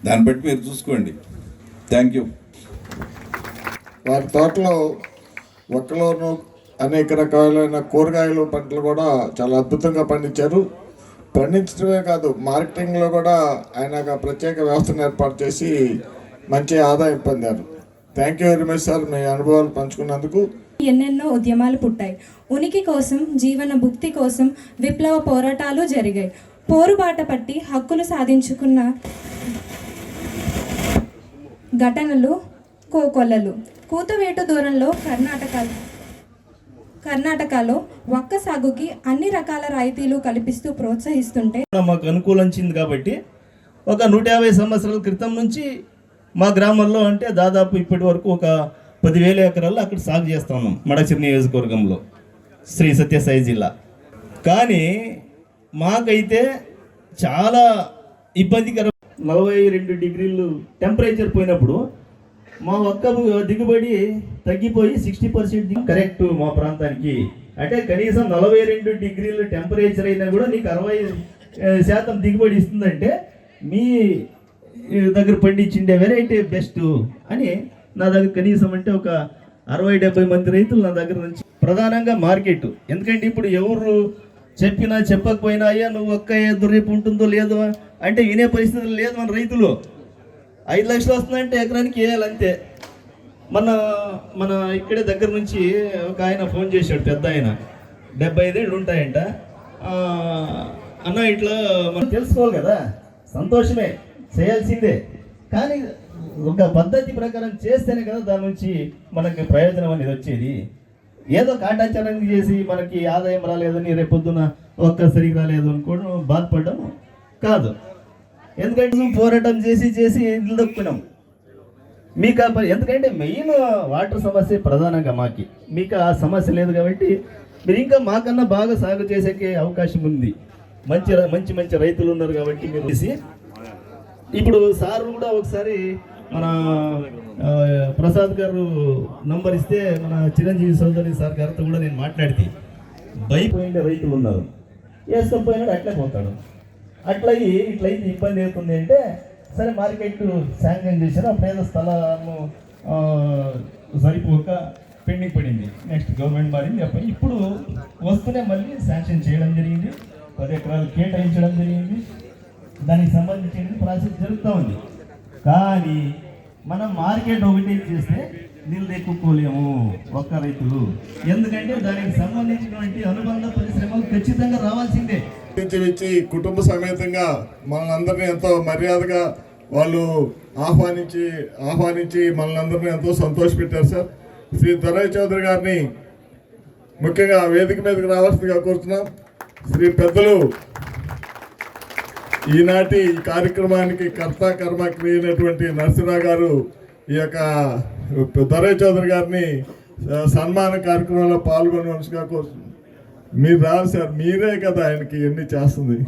దాన్ని బట్టి మీరు చూసుకోండి. Thank you. వారి తోటలో ఒక్కలోను అనేక రకాలైన కూరగాయలు పంటలు కూడా చాలా అద్భుతంగా పండించారు. పండించడమే కాదు, మార్కెటింగ్లో కూడా ఆయన ఒక ప్రత్యేక వ్యవస్థను ఏర్పాటు చేసి మంచి ఆదాయం పొందారు. Thank you very much sir, మీ అనుభవాలు పంచుకున్నందుకు. ఎన్నెన్నో ఉద్యమాలు పుట్టాయి. ఉనికి కోసం, జీవన భుక్తి కోసం విప్లవ పోరాటాలు జరిగాయి. పోరుబాట పట్టి హక్కులు సాధించుకున్న ఘటనలు కోకొల్లలు. కూతవేటు దూరంలో కర్ణాటకలో ఒక్క సాగుకి అన్ని రకాల రాయితీలు కల్పిస్తూ ప్రోత్సహిస్తుంటే మాకు అనుకూలించింది కాబట్టి ఒక 150 సంవత్సరాల క్రితం నుంచి మా గ్రామంలో అంటే దాదాపు ఇప్పటి వరకు ఒక 10,000 ఎకరాల్లో అక్కడ సాగు చేస్తా ఉన్నాం మడచిరి నియోజకవర్గంలో, శ్రీ సత్యసాయి జిల్లా. కానీ మాకైతే చాలా ఇబ్బందికరం. 42 డిగ్రీలు టెంపరేచర్ పోయినప్పుడు మా ఒక్క దిగుబడి తగ్గిపోయి 60% కరెక్ట్ మా ప్రాంతానికి. అంటే కనీసం 42 డిగ్రీలు టెంపరేచర్ అయినా కూడా నీకు 60% దిగుబడి ఇస్తుందంటే మీ దగ్గర పండించిండే వెరైటీ బెస్ట్ అని నా దగ్గర కనీసం అంటే ఒక 60-70 మంది రైతులు నా దగ్గర నుంచి. ప్రధానంగా మార్కెట్, ఎందుకంటే ఇప్పుడు ఎవరు చెప్పినా చెప్పకపోయినా అయ్యా నువ్వు ఒక్క ఎద్దు రేపు ఉంటుందో లేదో అంటే వినే పరిస్థితులు లేదు. మన రైతులు 5 లక్షలు వస్తుందంటే ఎకరానికి వేయాలి అంతే. మన ఇక్కడే దగ్గర నుంచి ఒక ఆయన ఫోన్ చేశాడు, పెద్ద ఆయన, 75 ఏళ్ళు ఉంటాయంట. అన్న ఇట్లా మనం తెలుసుకోవాలి కదా, సంతోషమే, చేయాల్సిందే. కానీ ఒక పద్ధతి ప్రకారం చేస్తేనే కదా దాని నుంచి మనకి ప్రయోజనం అనేది వచ్చేది. ఏదో కాటాచారం చేసి మనకి ఆదాయం రాలేదని రేపొద్దున ఒక్కసారికి రాలేదు అనుకోవడం బాధపడడం కాదు. ఎందుకంటే పోరాటం చేసి నిలదొక్కున్నాం మీకు. ఎందుకంటే మెయిన్ వాటర్ సమస్య ప్రధానంగా మాకి, మీకు ఆ సమస్య లేదు కాబట్టి మీరు ఇంకా మాకన్నా బాగా సాగు చేసే అవకాశం ఉంది. మంచి రైతులు ఉన్నారు కాబట్టి మీరు చేసి. ఇప్పుడు సార్ కూడా ఒకసారి మన ప్రసాద్ గారు నంబర్ ఇస్తే మన చిరంజీవి సోదరి సార్ గారితో కూడా నేను మాట్లాడితే, భయపోయిన రైతులు ఉన్నారు, వేసుకొని పోయినాడు అట్లే పోతాడు. ఇట్లయితే ఇబ్బంది అవుతుంది అంటే సరే మార్కెట్ శాంక్షన్ చేశారు. అప్పుడు ఏదో స్థలము సరిపోక పెండింగ్ పడింది. నెక్స్ట్ గవర్నమెంట్ మారింది. అప్పుడు ఇప్పుడు వస్తూనే మళ్ళీ శాంక్షన్ చేయడం జరిగింది, 10 ఎకరాలు కేటాయించడం జరిగింది. దానికి సంబంధించిన ప్రాసెస్ జరుగుతూ ఉంది. కానీ మనం మార్కెట్ ఒకటి చేస్తే నిలదొక్కుకోలేము ఒక్క రైతులు. ఎందుకంటే దానికి సంబంధించినటువంటి అనుబంధ పరిశ్రమలు ఖచ్చితంగా రావాల్సిందే. వచ్చి కుటుంబ సమేతంగా మనందరినీ ఎంతో మర్యాదగా వాళ్ళు ఆహ్వానించి మనందరినీ ఎంతో సంతోషపెట్టారు సార్. శ్రీ దొరయ్య చౌదరి గారిని ముఖ్యంగా వేదిక మీదకి రావాల్సిందిగా కోరుతున్నాం. శ్రీ పెద్దలు ఈనాటి కార్యక్రమానికి కర్త కర్మ క్రియైనటువంటి నరసింహరావు గారు ఈ యొక్క దొరయ్య చౌదరి గారిని సన్మాన కార్యక్రమంలో పాల్గొనవలసిగా కోరుతున్నాం. మీరు రాదు సార్, మీరే కదా ఆయనకి ఎన్ని చేస్తుంది.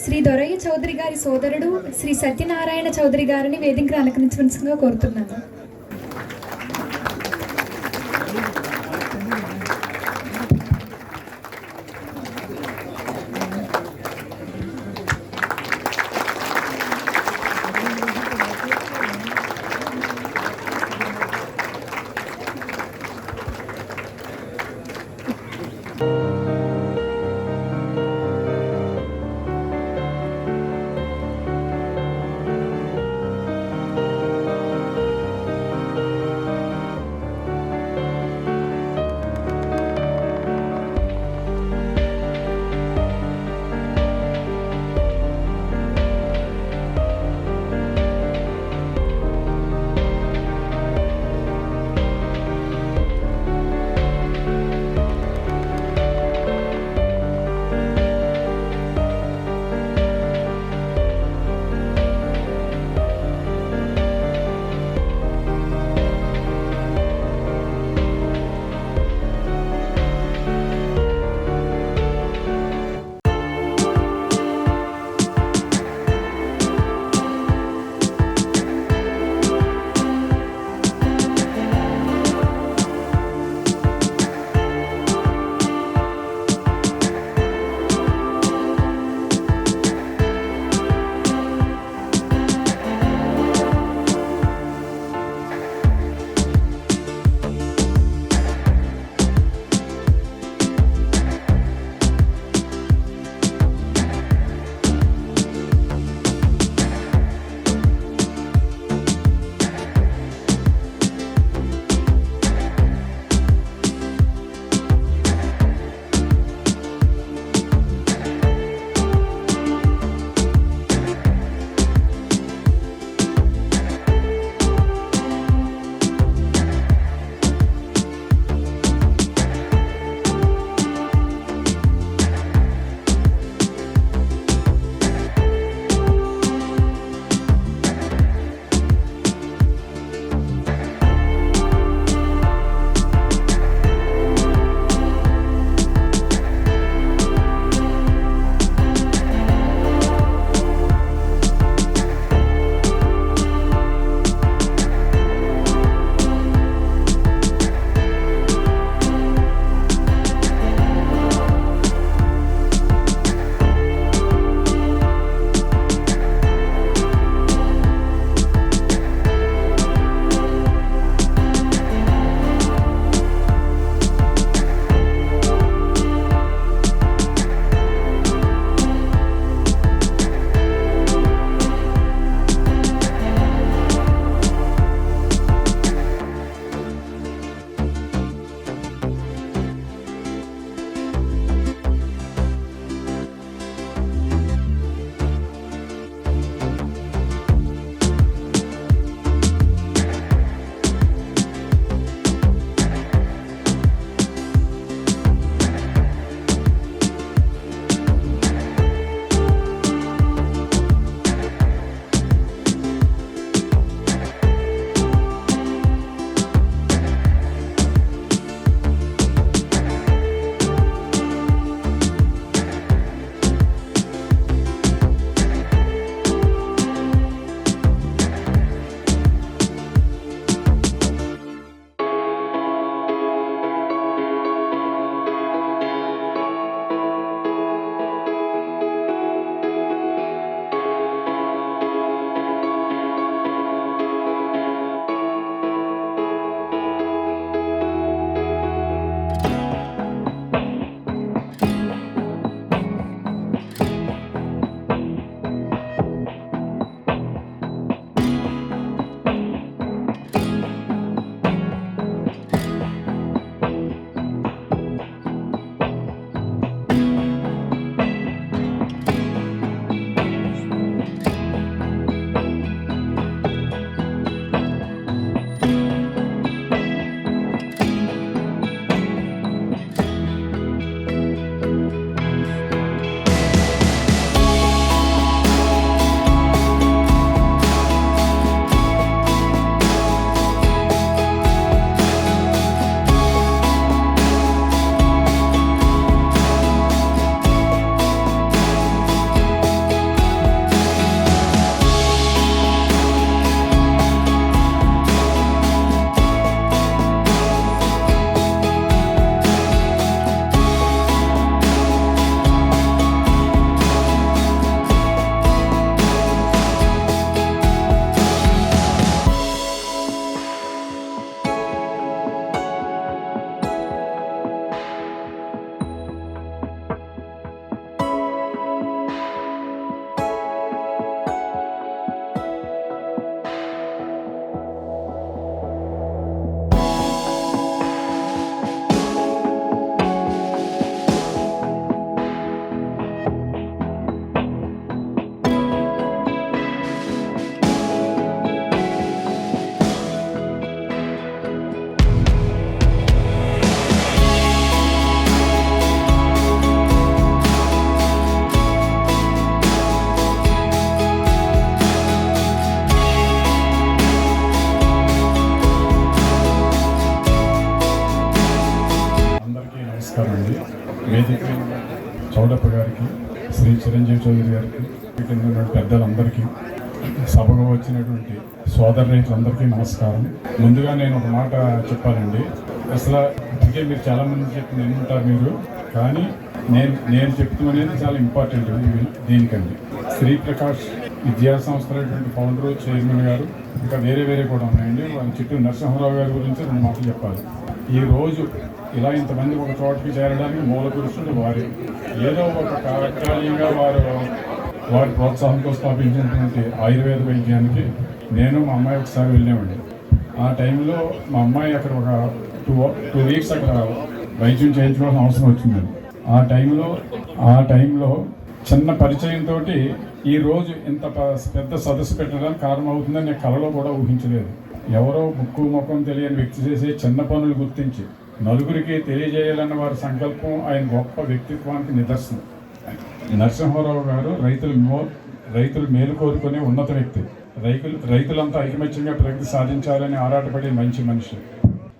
శ్రీ దొరయ్య చౌదరి గారి సోదరుడు శ్రీ సత్యనారాయణ చౌదరి గారిని వేదికను అలంకరించవలసిందిగా కోరుతున్నాను. చౌడప్ప గారికి, శ్రీ చిరంజీవి చౌదరి గారికి, ఇక్కడ ఉన్నటువంటి పెద్దలందరికీ, సభకు వచ్చినటువంటి సోదర రైతులందరికీ నమస్కారం. ముందుగా నేను ఒక మాట చెప్పాలండి. అసలు అందుకే మీరు చాలామంది చెప్పి వింటారు మీరు, కానీ నేను చెప్తున్నది చాలా ఇంపార్టెంట్ దీనికండి. శ్రీ ప్రకాష్ విద్యా సంస్థలటువంటి ఫౌండరు, చైర్మన్ గారు, ఇంకా వేరే కూడా ఉన్నాయండి. వాళ్ళ చుట్టూ నరసింహరావు గారి గురించి 2 మాటలు చెప్పాలి. ఈరోజు ఇలా ఇంతమంది ఒక చోటకి చేరడానికి మూల పురుషుడు వారే. ఏదో ఒక కార్యక్రమంగా వారి ప్రోత్సాహంతో స్థాపించినటువంటి ఆయుర్వేద వైద్యానికి నేను మా అమ్మాయి ఒకసారి వెళ్ళామండి. ఆ టైంలో మా అమ్మాయి అక్కడ ఒక 2 వీక్స్ అక్కడ వైద్యం చేయించుకోవాల్సిన అవసరం వచ్చిందండి. ఆ టైంలో చిన్న పరిచయంతో ఈరోజు ఇంత పెద్ద సదస్సు పెట్టడానికి కారణం అవుతుందని నేను కలలో కూడా ఊహించలేదు. ఎవరో ముక్కు ముఖం తెలియని వ్యక్తి చేసే చిన్న పనులు గుర్తించి నలుగురికి తెలియజేయాలన్న వారి సంకల్పం ఆయన గొప్ప వ్యక్తిత్వానికి నిదర్శనం. నరసింహారావు గారు రైతులు మేలు కోరుకునే ఉన్నత వ్యక్తి. రైతులంతా ఐకమత్యంగా ప్రగతి సాధించాలని ఆరాటపడే మంచి మనిషి.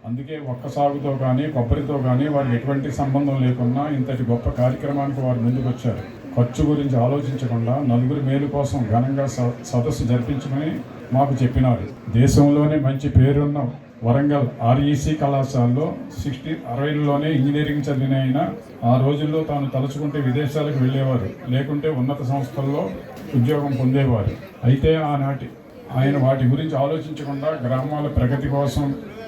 అందుకే ఒక్క సాగుతో కానీ కొబ్బరితో కానీ వారికి ఎటువంటి సంబంధం లేకుండా ఇంతటి గొప్ప కార్యక్రమానికి వారు ముందుకు వచ్చారు. ఖర్చు గురించి ఆలోచించకుండా నలుగురి మేలు కోసం ఘనంగా సదస్సు జరిపించమని మాకు చెప్పినారు. దేశంలోనే మంచి పేరున్న వరంగల్ REC కళాశాలలో 60లోనే ఇంజనీరింగ్ చదివిన ఆయన ఆ రోజుల్లో తాను తలుచుకుంటే విదేశాలకు వెళ్ళేవారు, లేకుంటే ఉన్నత సంస్థల్లో ఉద్యోగం పొందేవారు. అయితే ఆయన వాటి గురించి ఆలోచించకుండా గ్రామాల ప్రగతి కోసం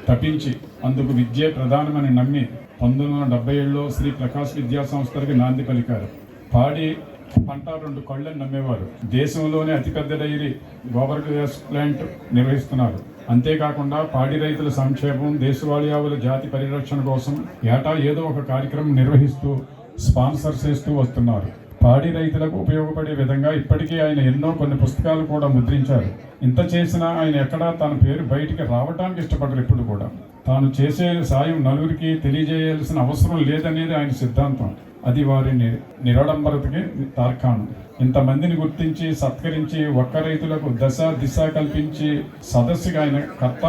తప్పించి అందుకు విద్యే ప్రధానమని నమ్మి 1977లో శ్రీ ప్రకాష్ విద్యా సంస్థలకి నాంది పలికారు. పాడి పంట 2 కళ్ళని నమ్మేవారు. దేశంలోనే అతిపెద్ద డైరీ గోబర్ గ్యాస్ ప్లాంట్ నిర్వహిస్తున్నారు. అంతేకాకుండా పాడి రైతుల సంక్షేమం, దేశవాళీ ఆవుల జాతి పరిరక్షణ కోసం ఏటా ఏదో ఒక కార్యక్రమం నిర్వహిస్తూ స్పాన్సర్ చేస్తూ వస్తున్నారు. పాడి రైతులకు ఉపయోగపడే విధంగా ఇప్పటికే ఆయన ఎన్నో కొన్ని పుస్తకాలు కూడా ముద్రించారు. ఇంత చేసినా ఆయన ఎక్కడా తన పేరు బయటికి రావడానికి ఇష్టపడరు. ఇప్పుడు కూడా తాను చేసే సాయం నలుగురికి తెలియజేయాల్సిన అవసరం లేదనేది ఆయన సిద్ధాంతం. అది వారి నిరాడంబరతకి తార్కాణం. ఇంతమందిని గుర్తించి సత్కరించి ఒక్క రైతులకు దిశ కల్పించి సదస్సుగా ఆయన కర్త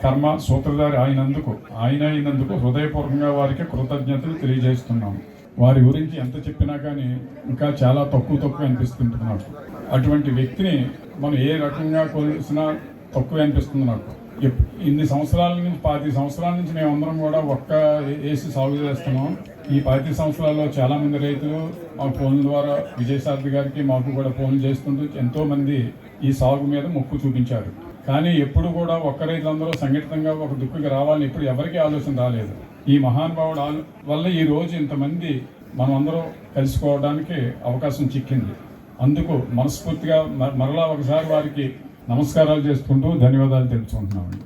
కర్మ సూత్రధారి అయినందుకు హృదయపూర్వకంగా వారికి కృతజ్ఞతలు తెలియజేస్తున్నాము. వారి గురించి ఎంత చెప్పినా కానీ ఇంకా చాలా తక్కువ అనిపిస్తుంది నాకు. అటువంటి వ్యక్తిని మనం ఏ రకంగా కొలిసినా తక్కువ అనిపిస్తుంది నాకు. ఇన్ని సంవత్సరాల నుంచి 25 సంవత్సరాల నుంచి మేమందరం కూడా వేసి సాగు చేస్తున్నాం. ఈ 25 సంవత్సరాల్లో చాలామంది రైతులు మాకు ఫోన్ల ద్వారా విజయసారథి గారికి మాకు కూడా ఫోన్లు చేస్తుంటూ ఎంతోమంది ఈ సాగు మీద మొక్కు చూపించారు. కానీ ఎప్పుడు కూడా ఒక్క రైతులందరూ సంఘటితంగా ఒక దుక్కుకి రావాలని ఎప్పుడు ఎవరికీ ఆలోచన రాలేదు. ఈ మహానుభావుడు వల్ల ఈ రోజు ఇంతమంది మనమందరం కలుసుకోవడానికి అవకాశం చిక్కింది. అందుకు మనస్ఫూర్తిగా మరలా ఒకసారి వారికి నమస్కారాలు చేసుకుంటూ ధన్యవాదాలు తెలుసుకుంటున్నామండి.